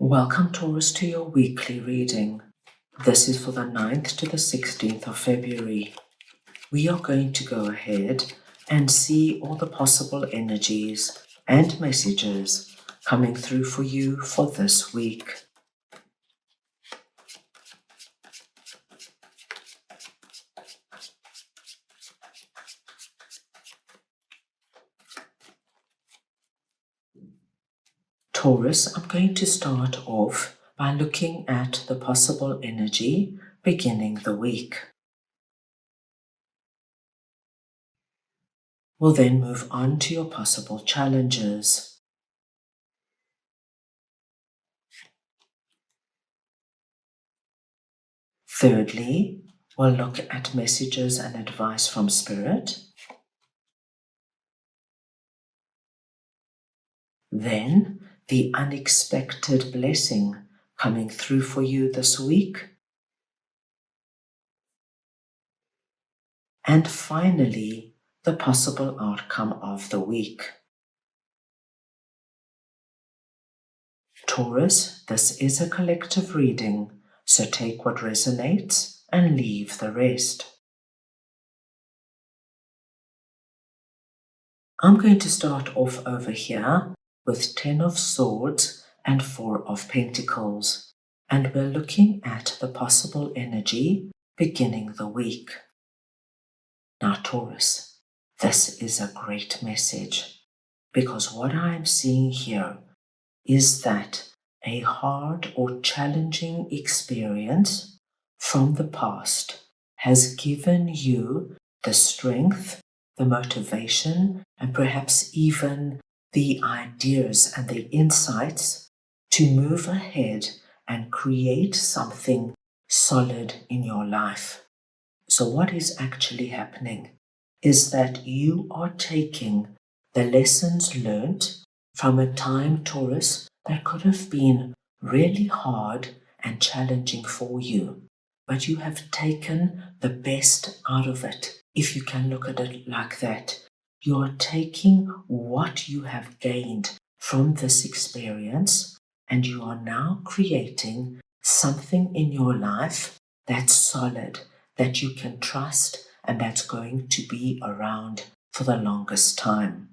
Welcome, Taurus, to your weekly reading. This is for the 9th to the 16th of February. We are going to go ahead and see all the possible energies and messages coming through for you for this week. Taurus, I'm going to start off by looking at the possible energy beginning the week. We'll then move on to your possible challenges. Thirdly, we'll look at messages and advice from Spirit. Then, the unexpected blessing coming through for you this week. And finally, the possible outcome of the week. Taurus, this is a collective reading, so take what resonates and leave the rest. I'm going to start off over here with 10 of Swords and 4 of Pentacles, and we're looking at the possible energy beginning the week. Now, Taurus, this is a great message, because what I'm seeing here is that a hard or challenging experience from the past has given you the strength, the motivation, and perhaps even the ideas and the insights to move ahead and create something solid in your life. So what is actually happening is that you are taking the lessons learned from a time, Taurus, that could have been really hard and challenging for you, but you have taken the best out of it. If you can look at it like that, you are taking what you have gained from this experience and you are now creating something in your life that's solid, that you can trust and that's going to be around for the longest time.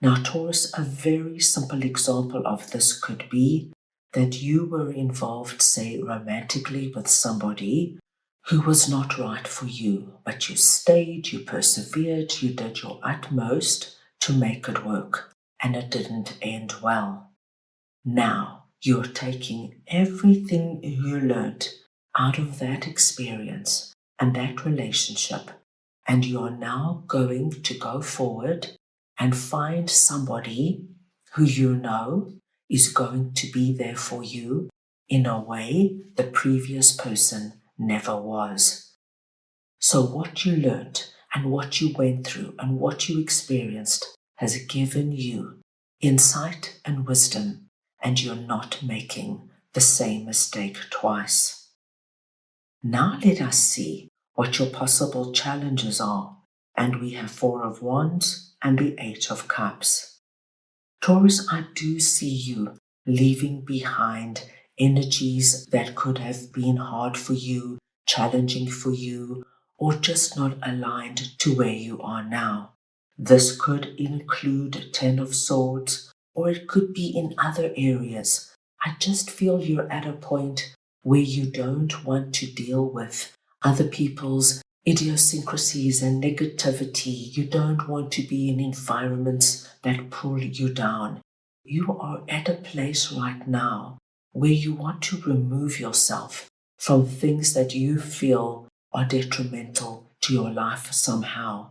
Now, Taurus, a very simple example of this could be that you were involved, say, romantically with somebody who was not right for you, but you stayed, you persevered, you did your utmost to make it work, and it didn't end well. Now, you're taking everything you learned out of that experience and that relationship, and you're now going to go forward and find somebody who you know is going to be there for you in a way the previous person never was. So what you learned and what you went through and what you experienced has given you insight and wisdom, and you're not making the same mistake twice. Now let us see what your possible challenges are. And we have 4 of Wands and the 8 of Cups. Taurus, I do see you leaving behind energies that could have been hard for you, challenging for you, or just not aligned to where you are now. This could include 10 of Swords, or it could be in other areas. I just feel you're at a point where you don't want to deal with other people's idiosyncrasies and negativity. You don't want to be in environments that pull you down. You are at a place right now where you want to remove yourself from things that you feel are detrimental to your life somehow.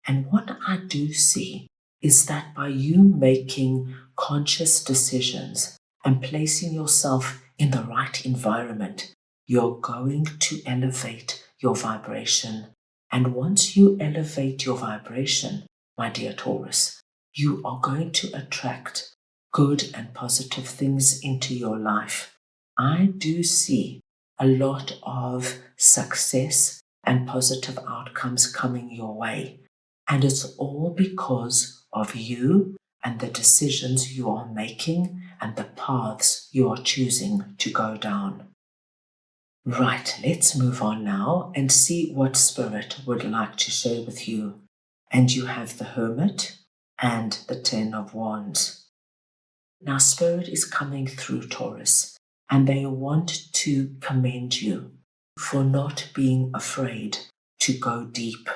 And what I do see is that by you making conscious decisions and placing yourself in the right environment, you're going to elevate your vibration. And once you elevate your vibration, my dear Taurus, you are going to attract good and positive things into your life. I do see a lot of success and positive outcomes coming your way. And it's all because of you and the decisions you are making and the paths you are choosing to go down. Right, let's move on now and see what Spirit would like to share with you. And you have the Hermit and the Ten of Wands. Now, Spirit is coming through, Taurus, and they want to commend you for not being afraid to go deep,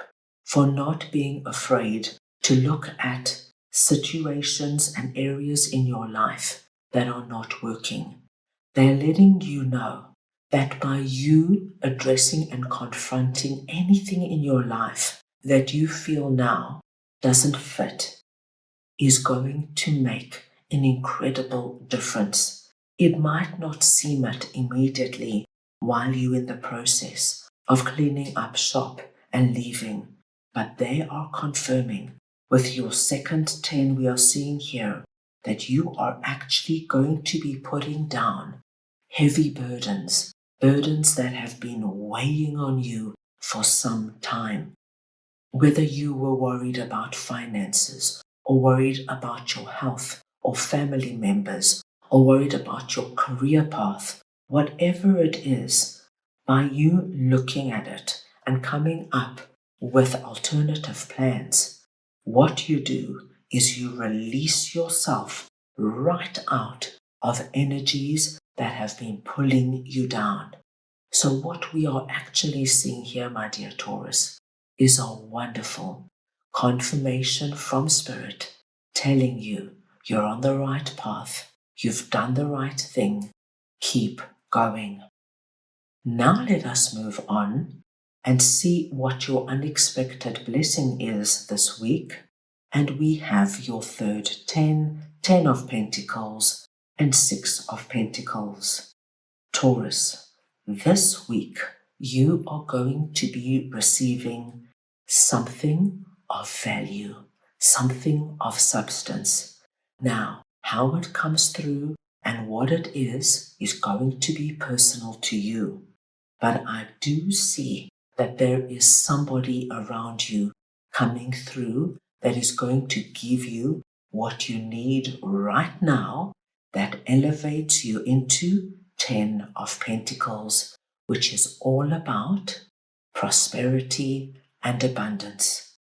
for not being afraid to look at situations and areas in your life that are not working. They're letting you know that by you addressing and confronting anything in your life that you feel now doesn't fit is going to make an incredible difference. It might not seem it immediately while you're in the process of cleaning up shop and leaving, but they are confirming with your second 10 we are seeing here that you are actually going to be putting down heavy burdens, burdens that have been weighing on you for some time. Whether you were worried about finances, or worried about your health, or family members, or worried about your career path, whatever it is, by you looking at it and coming up with alternative plans, what you do is you release yourself right out of energies that have been pulling you down. So what we are actually seeing here, my dear Taurus, is a wonderful confirmation from Spirit telling you you're on the right path, you've done the right thing, keep going. Now let us move on and see what your unexpected blessing is this week. And we have your third 10, 10 of Pentacles, and 6 of Pentacles. Taurus, this week you are going to be receiving something of value, something of substance. Now, how it comes through and what it is going to be personal to you. But I do see that there is somebody around you coming through that is going to give you what you need right now that elevates you into 10 of Pentacles, which is all about prosperity and abundance.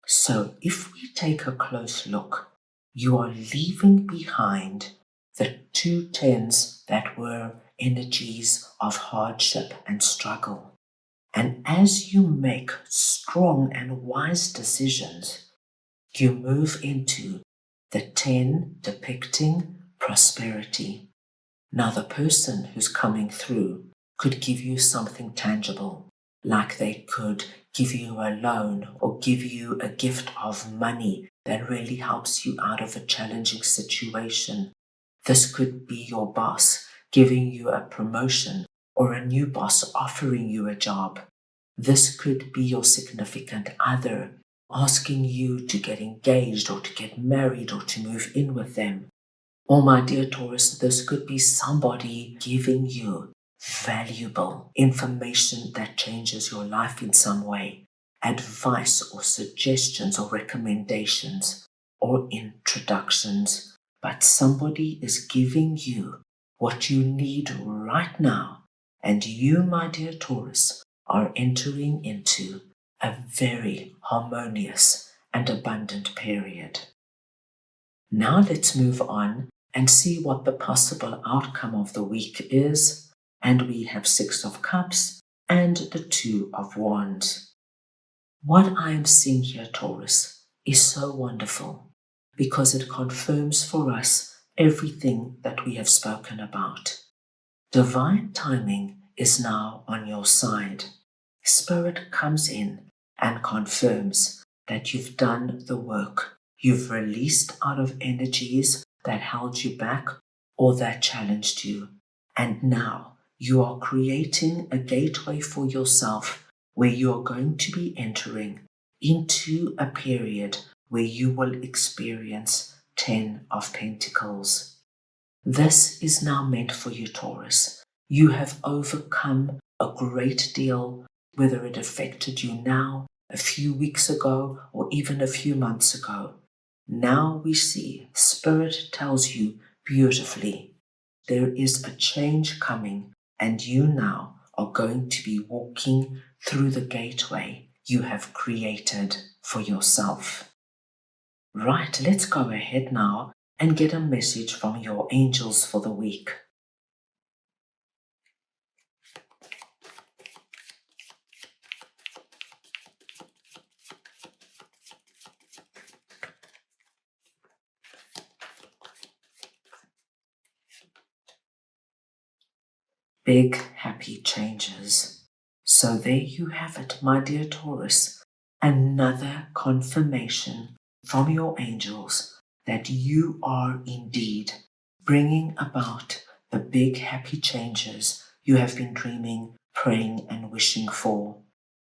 So if we take a close look, you are leaving behind the 2 10s that were energies of hardship and struggle. And as you make strong and wise decisions, you move into the 10 depicting prosperity. Now the person who's coming through could give you something tangible, like they could give you a loan or give you a gift of money that really helps you out of a challenging situation. This could be your boss giving you a promotion or a new boss offering you a job. This could be your significant other asking you to get engaged or to get married or to move in with them. Or my dear Taurus, this could be somebody giving you valuable information that changes your life in some way, advice or suggestions or recommendations or introductions. But somebody is giving you what you need right now. And you, my dear Taurus, are entering into a very harmonious and abundant period. Now let's move on and see what the possible outcome of the week is. And we have 6 of Cups and the 2 of Wands. What I am seeing here, Taurus, is so wonderful because it confirms for us everything that we have spoken about. Divine timing is now on your side. Spirit comes in and confirms that you've done the work. You've released out of energies that held you back or that challenged you. And now you are creating a gateway for yourself where you are going to be entering into a period where you will experience 10 of Pentacles. This is now meant for you, Taurus. You have overcome a great deal, whether it affected you now, a few weeks ago, or even a few months ago. Now we see Spirit tells you beautifully there is a change coming, and you now are going to be walking through the gateway you have created for yourself. Right, let's go ahead now and get a message from your angels for the week. Big happy changes. So there you have it, my dear Taurus, another confirmation from your angels that you are indeed bringing about the big happy changes you have been dreaming, praying, and wishing for.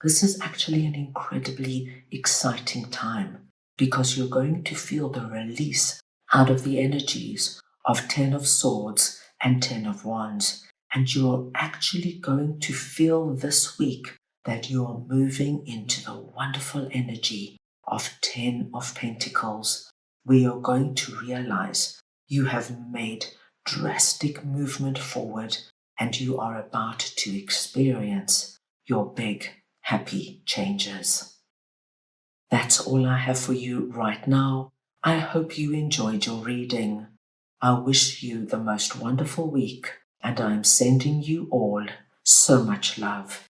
This is actually an incredibly exciting time because you're going to feel the release out of the energies of Ten of Swords and Ten of Wands. And you're actually going to feel this week that you are moving into the wonderful energy of Ten of Pentacles, where you're going to realize you have made drastic movement forward and you are about to experience your big, happy changes. That's all I have for you right now. I hope you enjoyed your reading. I wish you the most wonderful week, and I am sending you all so much love.